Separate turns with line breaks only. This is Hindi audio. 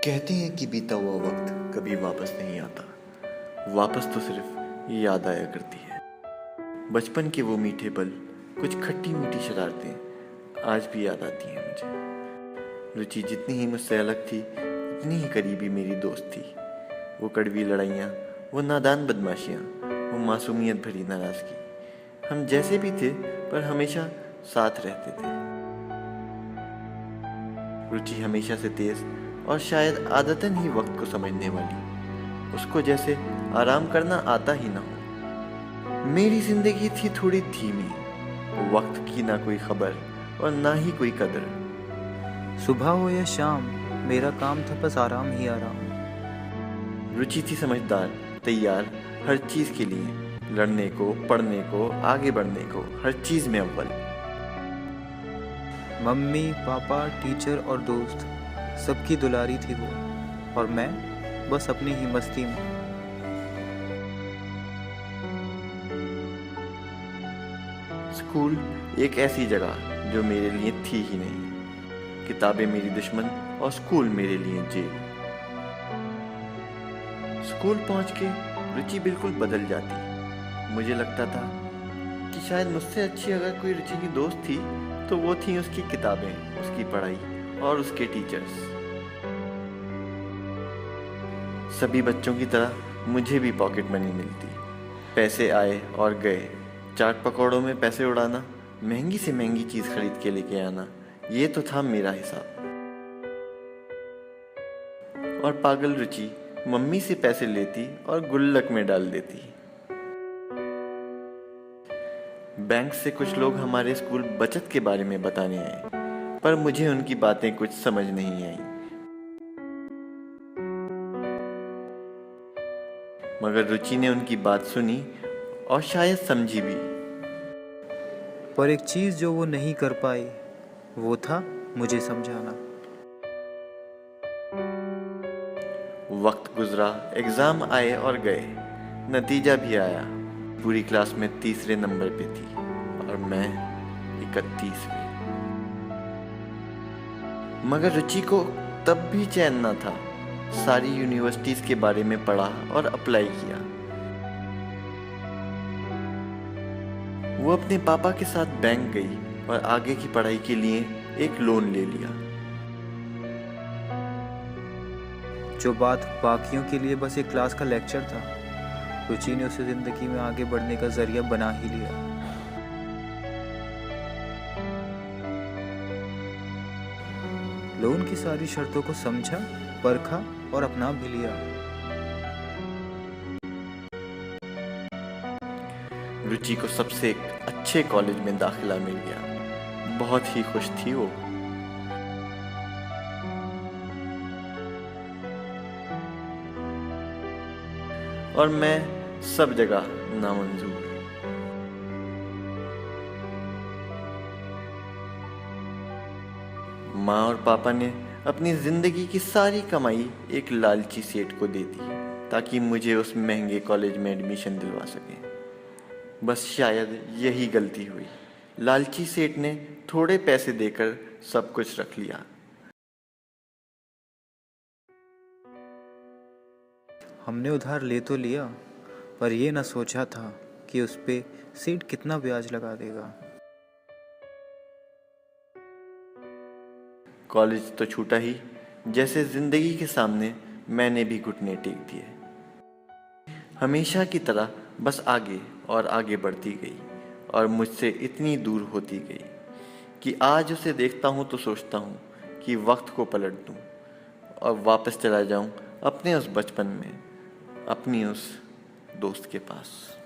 कहते हैं कि बीता हुआ वक्त कभी वापस नहीं आता। वापस तो सिर्फ याद आया करती है। बचपन के वो मीठे पल, कुछ खट्टी मीठी शरारतें आज भी याद आती हैं मुझे। रुचि जितनी ही मुझसे अलग थी उतनी ही करीबी मेरी दोस्त थी। वो कड़वी लड़ाइयाँ, वो नादान बदमाशियाँ, वो मासूमियत भरी नाराज़गी। हम जैसे भी थे पर हमेशा साथ रहते थे। रुचि हमेशा से तेज और शायद आदतन ही वक्त को समझने वाली। उसको जैसे आराम करना आता ही ना हो। मेरी जिंदगी थी थोड़ी धीमी, वक्त की ना कोई खबर और ना ही कोई कदर।
सुबह हो या शाम, मेरा काम था बस आराम ही आराम।
रुचि थी समझदार, तैयार हर चीज के लिए, लड़ने को, पढ़ने को, आगे बढ़ने को, हर चीज में अव्वल।
मम्मी पापा टीचर और दोस्त सबकी दुलारी थी वो, और मैं बस अपनी ही मस्ती में।
स्कूल एक ऐसी जगह जो मेरे लिए थी ही नहीं। किताबें मेरी दुश्मन और स्कूल मेरे लिए जेल। स्कूल पहुंच के रुचि बिल्कुल बदल जाती। मुझे लगता था कि शायद मुझसे अच्छी अगर कोई रुचि की दोस्त थी तो वो थी उसकी किताबें, उसकी पढ़ाई और उसके टीचर्स। सभी बच्चों की तरह मुझे भी पॉकेट मनी मिलती। पैसे आए और गए। चाट पकौड़ों में पैसे उड़ाना, महंगी से महंगी चीज खरीद के लेके आना, ये तो था मेरा हिसाब। और पागल रुचि मम्मी से पैसे लेती और गुल्लक में डाल देती। बैंक से कुछ लोग हमारे स्कूल बचत के बारे में बताने आए, पर मुझे उनकी बातें कुछ समझ नहीं आई। मगर रुचि ने उनकी बात सुनी और शायद समझी भी।
पर एक चीज़ जो वो नहीं कर पाई वो था मुझे समझाना।
वक्त गुजरा, एग्जाम आए और गए, नतीजा भी आया। पूरी क्लास में तीसरे नंबर पे थी और मैं 31वें। मगर रुचि को तब भी चैन न था। सारी यूनिवर्सिटीज के बारे में पढ़ा और अप्लाई किया। वो अपने पापा के साथ बैंक गई और आगे की पढ़ाई के लिए एक लोन ले लिया।
जो बात बाकियों के लिए बस एक क्लास का लेक्चर था, रुचि ने उसे जिंदगी में आगे बढ़ने का जरिया बना ही लिया। लोन की सारी शर्तों को समझा, परखा और अपना भी लिया।
रुचि को सबसे अच्छे कॉलेज में दाखिला मिल गया। बहुत ही खुश थी वो। और मैं सब जगह नामंजूर। माँ और पापा ने अपनी जिंदगी की सारी कमाई एक लालची सेठ को दे दी ताकि मुझे उस महंगे कॉलेज में एडमिशन दिलवा सके। बस शायद यही गलती हुई। लालची सेठ ने थोड़े पैसे देकर सब कुछ रख लिया।
हमने उधार ले तो लिया, पर ये न सोचा था कि उस पे सेठ कितना ब्याज लगा देगा।
कॉलेज तो छूटा ही, जैसे जिंदगी के सामने मैंने भी घुटने टेक दिए। हमेशा की तरह बस आगे और आगे बढ़ती गई और मुझसे इतनी दूर होती गई कि आज उसे देखता हूँ तो सोचता हूँ कि वक्त को पलट दूँ और वापस चला जाऊँ अपने उस बचपन में, अपनी उस दोस्त के पास।